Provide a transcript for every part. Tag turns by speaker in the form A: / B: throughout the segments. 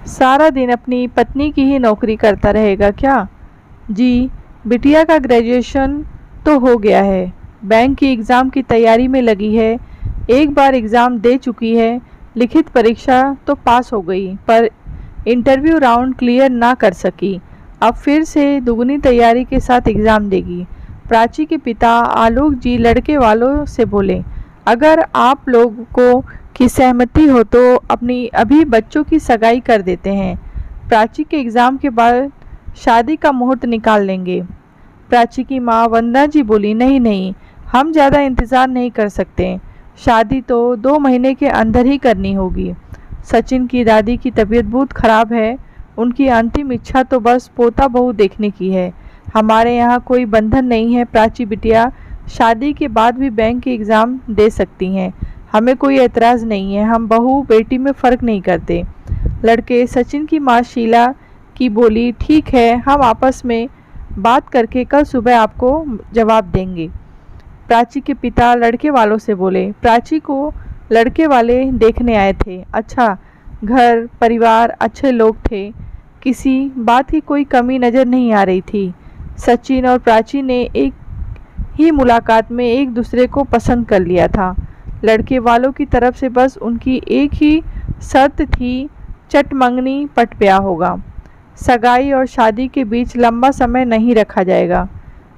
A: सारा दिन अपनी पत्नी की ही नौकरी करता रहेगा क्या? जी, बिटिया का ग्रेजुएशन तो हो गया है, बैंक की एग्ज़ाम की तैयारी में लगी है। एक बार एग्ज़ाम दे चुकी है, लिखित परीक्षा तो पास हो गई पर इंटरव्यू राउंड क्लियर ना कर सकी। अब फिर से दुगनी तैयारी के साथ एग्ज़ाम देगी। प्राची के पिता आलोक जी लड़के वालों से बोले, अगर आप लोगों की सहमति हो तो अपनी अभी बच्चों की सगाई कर देते हैं। प्राची के एग्ज़ाम के बाद शादी का मुहूर्त निकाल लेंगे। प्राची की माँ वंदना जी बोली, नहीं नहीं, हम ज़्यादा इंतज़ार नहीं कर सकते, शादी तो 2 महीने के अंदर ही करनी होगी। सचिन की दादी की तबीयत बहुत ख़राब है, उनकी अंतिम इच्छा तो बस पोता बहू देखने की है। हमारे यहाँ कोई बंधन नहीं है प्राची बिटिया, शादी के बाद भी बैंक के एग्ज़ाम दे सकती हैं, हमें कोई एतराज़ नहीं है, हम बहू बेटी में फ़र्क नहीं करते। लड़के सचिन की माँ शीला की बोली, ठीक है, हम आपस में बात करके कल सुबह आपको जवाब देंगे। प्राची के पिता लड़के वालों से बोले, प्राची को लड़के वाले देखने आए थे। अच्छा, घर परिवार अच्छे लोग थे, किसी बात की कोई कमी नज़र नहीं आ रही थी। सचिन और प्राची ने एक ही मुलाकात में एक दूसरे को पसंद कर लिया था। लड़के वालों की तरफ से बस उनकी एक ही शर्त थी, चट मंगनी पट ब्याह होगा। सगाई और शादी के बीच लंबा समय नहीं रखा जाएगा।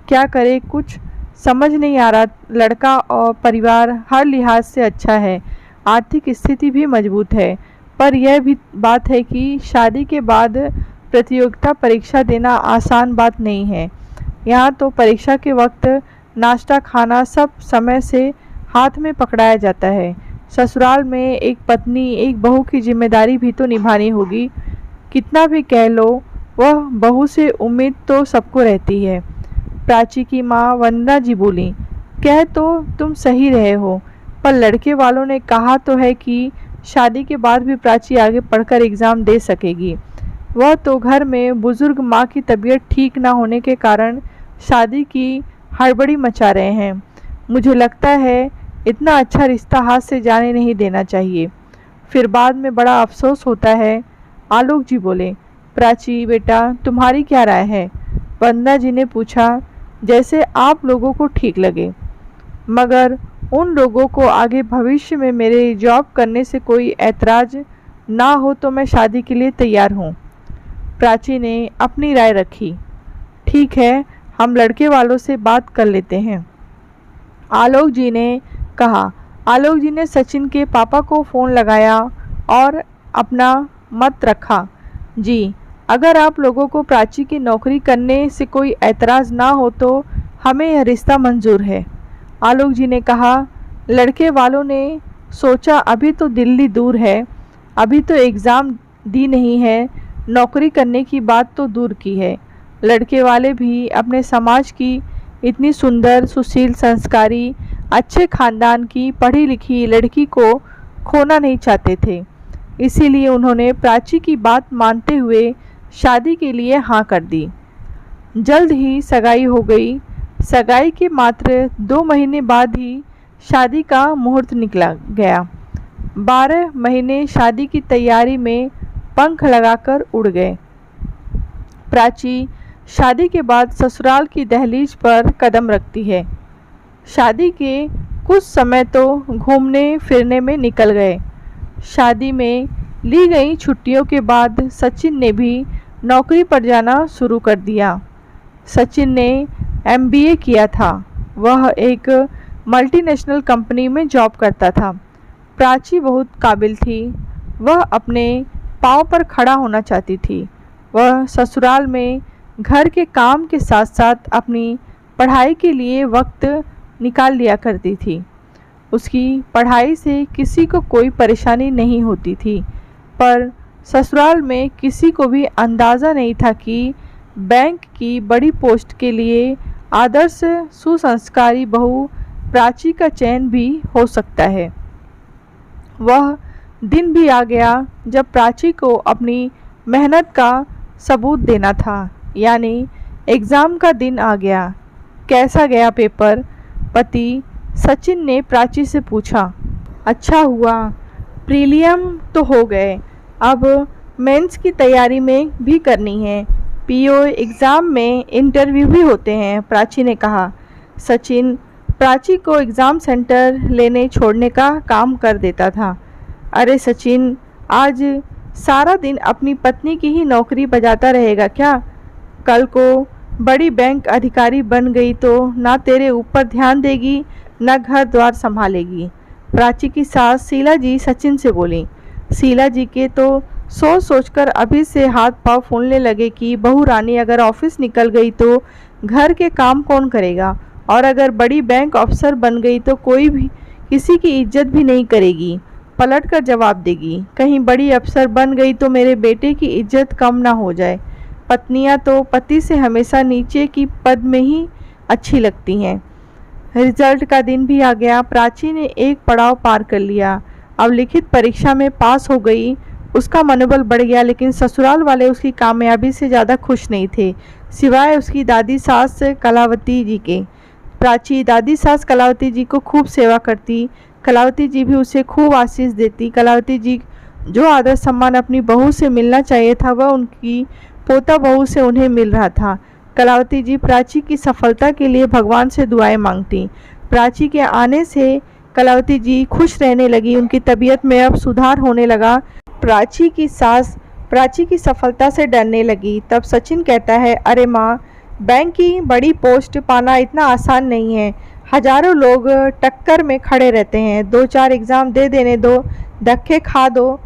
A: क्या करे, कुछ समझ नहीं आ रहा। लड़का और परिवार हर लिहाज से अच्छा है, आर्थिक स्थिति भी मजबूत है, पर यह भी बात है कि शादी के बाद प्रतियोगिता परीक्षा देना आसान बात नहीं है। यहाँ तो परीक्षा के वक्त नाश्ता खाना सब समय से हाथ में पकड़ाया जाता है। ससुराल में एक पत्नी एक बहू की जिम्मेदारी भी तो निभानी होगी। कितना भी कह लो, वह बहू से उम्मीद तो सबको रहती है। प्राची की माँ वंदना जी बोली, कह तो तुम सही रहे हो, पर लड़के वालों ने कहा तो है कि शादी के बाद भी प्राची आगे पढ़कर एग्ज़ाम दे सकेगी। वह तो घर में बुज़ुर्ग माँ की तबीयत ठीक ना होने के कारण शादी की हड़बड़ी मचा रहे हैं। मुझे लगता है इतना अच्छा रिश्ता हाथ से जाने नहीं देना चाहिए, फिर बाद में बड़ा अफसोस होता है। आलोक जी बोले, प्राची बेटा तुम्हारी क्या राय है? वंदना जी ने पूछा, जैसे आप लोगों को ठीक लगे, मगर उन लोगों को आगे भविष्य में मेरे जॉब करने से कोई ऐतराज़ ना हो तो मैं शादी के लिए तैयार हूँ। प्राची ने अपनी राय रखी, ठीक है, हम लड़के वालों से बात कर लेते हैं। आलोक जी ने कहा। आलोक जी ने सचिन के पापा को फ़ोन लगाया और अपना मत रखा। जी, अगर आप लोगों को प्राची की नौकरी करने से कोई ऐतराज़ ना हो तो हमें यह रिश्ता मंजूर है। आलोक जी ने कहा। लड़के वालों ने सोचा, अभी तो दिल्ली दूर है, अभी तो एग्ज़ाम दी नहीं है, नौकरी करने की बात तो दूर की है। लड़के वाले भी अपने समाज की इतनी सुंदर सुशील संस्कारी अच्छे ख़ानदान की पढ़ी लिखी लड़की को खोना नहीं चाहते थे, इसीलिए उन्होंने प्राची की बात मानते हुए शादी के लिए हाँ कर दी। जल्द ही सगाई हो गई। सगाई के मात्र 2 महीने बाद ही शादी का मुहूर्त निकला गया। 12 महीने शादी की तैयारी में पंख लगाकर उड़ गए। प्राची शादी के बाद ससुराल की दहलीज पर कदम रखती है। शादी के कुछ समय तो घूमने फिरने में निकल गए। शादी में ली गई छुट्टियों के बाद सचिन ने भी नौकरी पर जाना शुरू कर दिया। सचिन ने MBA किया था, वह एक मल्टीनेशनल कंपनी में जॉब करता था। प्राची बहुत काबिल थी, वह अपने पाँव पर खड़ा होना चाहती थी। वह ससुराल में घर के काम के साथ साथ अपनी पढ़ाई के लिए वक्त निकाल लिया करती थी। उसकी पढ़ाई से किसी को कोई परेशानी नहीं होती थी, पर ससुराल में किसी को भी अंदाज़ा नहीं था कि बैंक की बड़ी पोस्ट के लिए आदर्श सुसंस्कारी बहू प्राची का चयन भी हो सकता है। वह दिन भी आ गया जब प्राची को अपनी मेहनत का सबूत देना था, यानी एग्ज़ाम का दिन आ गया। कैसा गया पेपर? पति सचिन ने प्राची से पूछा। अच्छा हुआ, प्रीलियम तो हो गए, अब मेंस की तैयारी में भी करनी है। पीओ एग्ज़ाम में इंटरव्यू भी होते हैं, प्राची ने कहा। सचिन प्राची को एग्ज़ाम सेंटर लेने छोड़ने का काम कर देता था। अरे सचिन, आज सारा दिन अपनी पत्नी की ही नौकरी बजाता रहेगा क्या? कल को बड़ी बैंक अधिकारी बन गई तो ना तेरे ऊपर ध्यान देगी, ना घर द्वार संभालेगी। प्राची की सास शीला जी सचिन से बोली। शीला जी के तो सोच सोचकर अभी से हाथ पांव फूलने लगे कि बहू रानी अगर ऑफिस निकल गई तो घर के काम कौन करेगा, और अगर बड़ी बैंक अफसर बन गई तो कोई भी किसी की इज्जत भी नहीं करेगी, पलट कर जवाब देगी। कहीं बड़ी अफसर बन गई तो मेरे बेटे की इज्जत कम ना हो जाए। पत्नियां तो पति से हमेशा नीचे की पद में ही अच्छी लगती हैं। रिजल्ट का दिन भी आ गया। प्राची ने एक पड़ाव पार कर लिया। अब लिखित परीक्षा में पास हो गई। उसका मनोबल बढ़ गया, लेकिन ससुराल वाले उसकी कामयाबी से ज़्यादा खुश नहीं थे, सिवाय उसकी दादी सास कलावती जी के। प्राची दादी सास कलावती जी को खूब सेवा करती। कलावती जी भी उसे खूब आशीष देती। कलावती जी जो आदर सम्मान अपनी बहू से मिलना चाहिए था वह उनकी पोता बहू से उन्हें मिल रहा था। कलावती जी प्राची की सफलता के लिए भगवान से दुआएं मांगती। प्राची के आने से कलावती जी खुश रहने लगी। उनकी तबीयत में अब सुधार होने लगा। प्राची की सास प्राची की सफलता से डरने लगी। तब सचिन कहता है, अरे माँ, बैंक की बड़ी पोस्ट पाना इतना आसान नहीं है। हजारों लोग टक्कर में खड़े रहते हैं। 2-4 एग्ज़ाम दे देने दो, धक्के खा दो,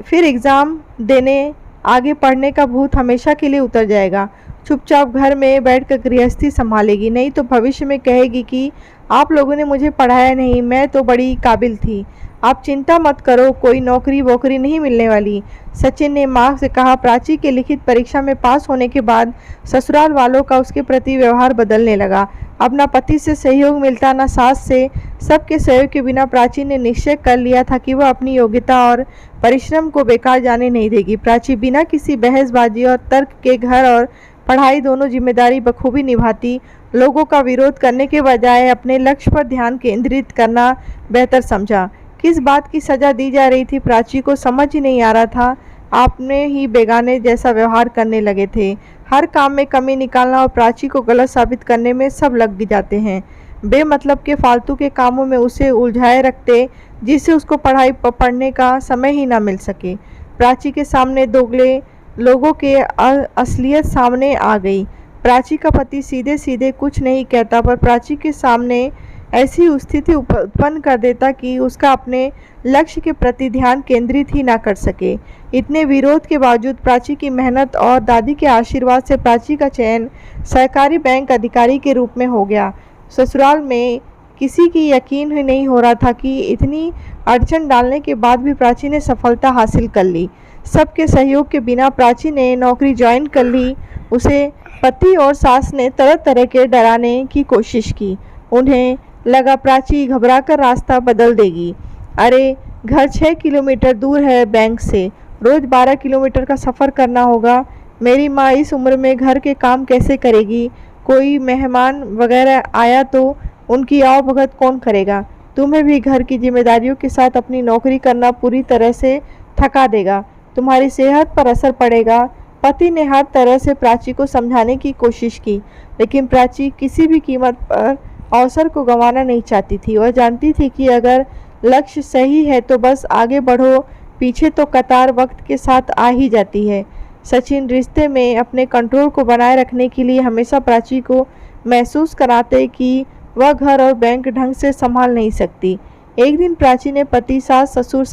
A: फिर एग्ज़ाम देने आगे पढ़ने का भूत हमेशा के लिए उतर जाएगा। चुपचाप घर में बैठकर गृहस्थी संभालेगी, नहीं तो भविष्य में कहेगी कि आप लोगों ने मुझे पढ़ाया नहीं, मैं तो बड़ी काबिल थी। आप चिंता मत करो, कोई नौकरी वोकरी नहीं मिलने वाली। सचिन ने माँ से कहा। प्राची के लिखित परीक्षा में पास होने के बाद ससुराल वालों का उसके प्रति व्यवहार बदलने लगा। अब ना पति से सहयोग मिलता, ना सास से। सबके सहयोग के बिना प्राची ने निश्चय कर लिया था कि वह अपनी योग्यता और परिश्रम को बेकार जाने नहीं देगी। प्राची बिना किसी बहसबाजी और तर्क के घर और पढ़ाई दोनों जिम्मेदारी बखूबी निभाती। लोगों का विरोध करने के बजाय अपने लक्ष्य पर ध्यान केंद्रित करना बेहतर समझा। किस बात की सजा दी जा रही थी प्राची को समझ ही नहीं आ रहा था। आपने ही बेगाने जैसा व्यवहार करने लगे थे। हर काम में कमी निकालना और प्राची को गलत साबित करने में सब लग जाते हैं। बेमतलब के फालतू के कामों में उसे उलझाए रखते, जिससे उसको पढ़ने का समय ही ना मिल सके। प्राची के सामने दोगले लोगों के असलियत सामने आ गई। प्राची का पति सीधे सीधे कुछ नहीं कहता, पर प्राची के सामने ऐसी स्थिति उत्पन्न कर देता कि उसका अपने लक्ष्य के प्रति ध्यान केंद्रित ही ना कर सके। इतने विरोध के बावजूद प्राची की मेहनत और दादी के आशीर्वाद से प्राची का चयन सरकारी बैंक अधिकारी के रूप में हो गया। ससुराल में किसी की यकीन ही नहीं हो रहा था कि इतनी अड़चन डालने के बाद भी प्राची ने सफलता हासिल कर ली। सबके सहयोग के बिना प्राची ने नौकरी ज्वाइन कर ली। उसे पति और सास ने तरह तरह के डराने की कोशिश की। उन्हें लगा प्राची घबराकर रास्ता बदल देगी। अरे, घर 6 किलोमीटर दूर है बैंक से, रोज़ 12 किलोमीटर का सफ़र करना होगा। मेरी माँ इस उम्र में घर के काम कैसे करेगी? कोई मेहमान वगैरह आया तो उनकी आवभगत कौन करेगा? तुम्हें भी घर की जिम्मेदारियों के साथ अपनी नौकरी करना पूरी तरह से थका देगा। तुम्हारी सेहत पर असर पड़ेगा। पति ने हर तरह से प्राची को समझाने की कोशिश की, लेकिन प्राची किसी भी कीमत पर अवसर को गंवाना नहीं चाहती थी। वह जानती थी कि अगर लक्ष्य सही है तो बस आगे बढ़ो, पीछे तो कतार वक्त के साथ आ ही जाती है। सचिन रिश्ते में अपने कंट्रोल को बनाए रखने के लिए हमेशा प्राची को महसूस कराते कि वह घर और बैंक ढंग से संभाल नहीं सकती। एक दिन प्राची ने पति, सास, ससुर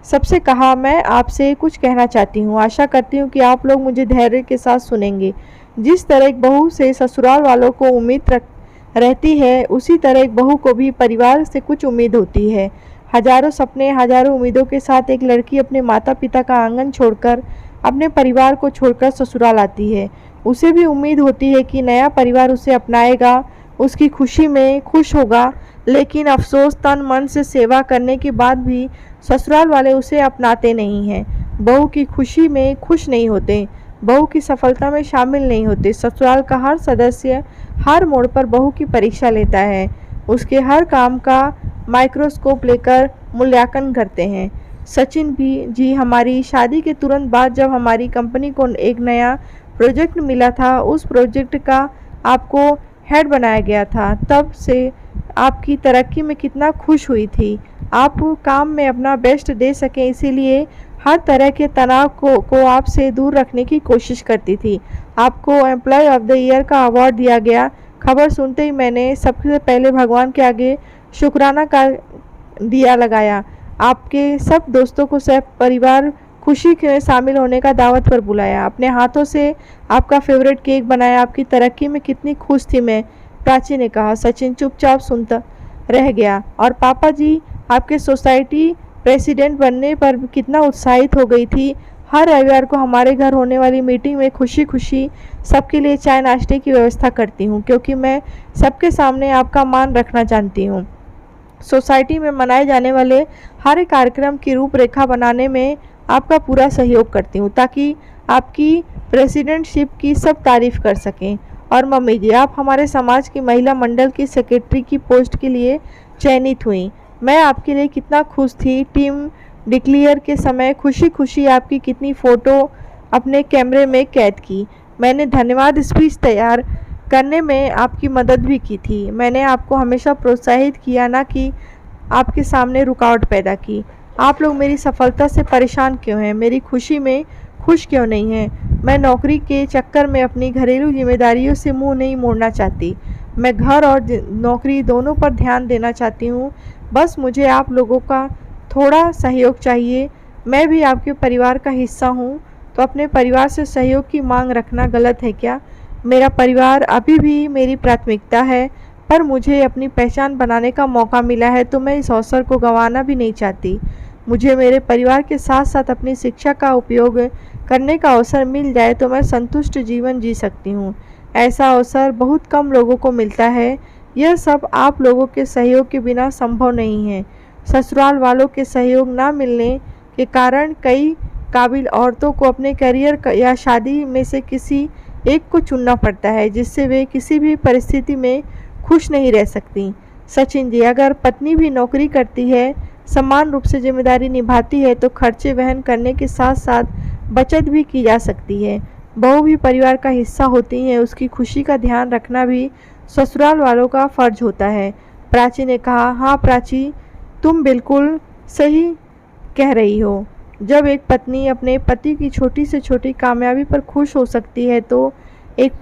A: सबसे कहा, मैं आपसे कुछ कहना चाहती हूँ। आशा करती हूँ कि आप लोग मुझे धैर्य के साथ सुनेंगे। जिस तरह एक बहू से ससुराल वालों को उम्मीद रहती है, उसी तरह एक बहू को भी परिवार से कुछ उम्मीद होती है। हजारों सपने, हजारों उम्मीदों के साथ एक लड़की अपने माता पिता का आंगन छोड़कर, अपने परिवार को छोड़कर ससुराल आती है। उसे भी उम्मीद होती है कि नया परिवार उसे अपनाएगा, उसकी खुशी में खुश होगा। लेकिन अफसोस, तन मन से सेवा करने के बाद भी ससुराल वाले उसे अपनाते नहीं हैं। बहू की खुशी में खुश नहीं होते, बहू की सफलता में शामिल नहीं होते। ससुराल का हर सदस्य हर मोड़ पर बहू की परीक्षा लेता है, उसके हर काम का माइक्रोस्कोप लेकर मूल्यांकन करते हैं। सचिन भी जी, हमारी शादी के तुरंत बाद जब हमारी कंपनी को एक नया प्रोजेक्ट मिला था, उस प्रोजेक्ट का आपको हेड बनाया गया था। तब से आपकी तरक्की में कितना खुश हुई थी। आप काम में अपना बेस्ट दे सकें, इसीलिए हर तरह के तनाव को आपसे दूर रखने की कोशिश करती थी। आपको एम्प्लॉय ऑफ द ईयर का अवार्ड दिया गया। खबर सुनते ही मैंने सबसे पहले भगवान के आगे शुक्राना का दिया लगाया। आपके सब दोस्तों को सब परिवार खुशी में शामिल होने का दावत पर बुलाया। अपने हाथों से आपका फेवरेट केक बनाया। आपकी तरक्की में कितनी खुश थी मैं, प्राची ने कहा। सचिन चुपचाप सुनता रह गया। और पापा जी, आपके सोसाइटी प्रेसिडेंट बनने पर कितना उत्साहित हो गई थी। हर रविवार को हमारे घर होने वाली मीटिंग में खुशी खुशी सबके लिए चाय नाश्ते की व्यवस्था करती हूँ, क्योंकि मैं सबके सामने आपका मान रखना जानती हूँ। सोसाइटी में मनाए जाने वाले हर एक कार्यक्रम की रूपरेखा बनाने में आपका पूरा सहयोग करती हूँ, ताकि आपकी प्रेसिडेंटशिप की सब तारीफ कर सकें। और मम्मी जी, आप हमारे समाज की महिला मंडल की सेक्रेटरी की पोस्ट के लिए चयनित हुई। मैं आपके लिए कितना खुश थी। टीम डिक्लेयर के समय खुशी खुशी आपकी कितनी फ़ोटो अपने कैमरे में कैद की। मैंने धन्यवाद स्पीच तैयार करने में आपकी मदद भी की थी। मैंने आपको हमेशा प्रोत्साहित किया, ना कि आपके सामने रुकावट पैदा की। आप लोग मेरी सफलता से परेशान क्यों हैं, मेरी खुशी में खुश क्यों नहीं हैं? मैं नौकरी के चक्कर में अपनी घरेलू जिम्मेदारियों से मुंह नहीं मोड़ना चाहती। मैं घर और नौकरी दोनों पर ध्यान देना चाहती हूँ। बस मुझे आप लोगों का थोड़ा सहयोग चाहिए। मैं भी आपके परिवार का हिस्सा हूँ, तो अपने परिवार से सहयोग की मांग रखना गलत है क्या? मेरा परिवार अभी भी मेरी प्राथमिकता है, पर मुझे अपनी पहचान बनाने का मौका मिला है, तो मैं इस अवसर को गंवाना भी नहीं चाहती। मुझे मेरे परिवार के साथ साथ अपनी शिक्षा का उपयोग करने का अवसर मिल जाए तो मैं संतुष्ट जीवन जी सकती हूँ। ऐसा अवसर बहुत कम लोगों को मिलता है। यह सब आप लोगों के सहयोग के बिना संभव नहीं है। ससुराल वालों के सहयोग न मिलने के कारण कई काबिल औरतों को अपने करियर या शादी में से किसी एक को चुनना पड़ता है, जिससे वे किसी भी परिस्थिति में खुश नहीं रह सकती। सचिन जी, अगर पत्नी भी नौकरी करती है, समान रूप से जिम्मेदारी निभाती है, तो खर्चे वहन करने के साथ साथ बचत भी की जा सकती है। बहू भी परिवार का हिस्सा होती है, उसकी खुशी का ध्यान रखना भी ससुराल वालों का फर्ज होता है। प्राची ने कहा। हाँ प्राची, तुम बिल्कुल सही कह रही हो। जब एक पत्नी अपने पति की छोटी से छोटी कामयाबी पर खुश हो सकती है, तो एक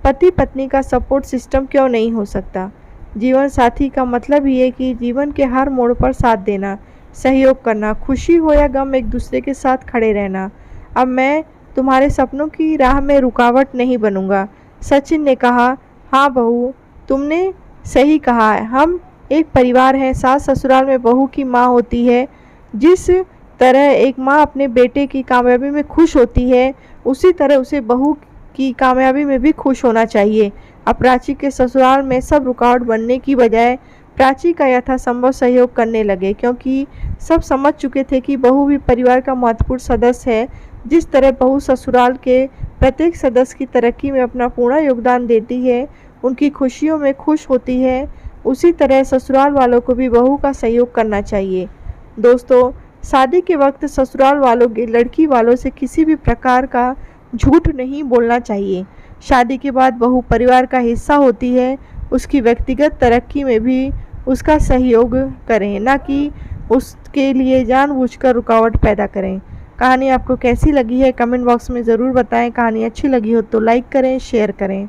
A: पति पत्नी का सपोर्ट सिस्टम क्यों नहीं हो सकता? जीवन साथी का मतलब ही है कि जीवन के हर मोड़ पर साथ देना, सहयोग करना, खुशी हो या गम एक दूसरे के साथ खड़े रहना। अब मैं तुम्हारे सपनों की राह में रुकावट नहीं बनूंगा। सचिन ने कहा। हाँ बहू, तुमने सही कहा है। हम एक परिवार हैं। सास ससुराल में बहू की माँ होती है। जिस तरह एक माँ अपने बेटे की कामयाबी में खुश होती है, उसी तरह उसे बहू की कामयाबी में भी खुश होना चाहिए। अब प्राची के ससुराल में सब रुकावट बनने की बजाय प्राची का यथासंभव सहयोग करने लगे, क्योंकि सब समझ चुके थे कि बहू भी परिवार का महत्वपूर्ण सदस्य है। जिस तरह बहू ससुराल के प्रत्येक सदस्य की तरक्की में अपना पूर्ण योगदान देती है, उनकी खुशियों में खुश होती है, उसी तरह ससुराल वालों को भी बहू का सहयोग करना चाहिए। दोस्तों, शादी के वक्त ससुराल वालों के लड़की वालों से किसी भी प्रकार का झूठ नहीं बोलना चाहिए। शादी के बाद बहू परिवार का हिस्सा होती है। उसकी व्यक्तिगत तरक्की में भी उसका सहयोग करें, ना कि उसके लिए जानबूझकर रुकावट पैदा करें। कहानी आपको कैसी लगी है कमेंट बॉक्स में ज़रूर बताएं। कहानी अच्छी लगी हो तो लाइक करें, शेयर करें।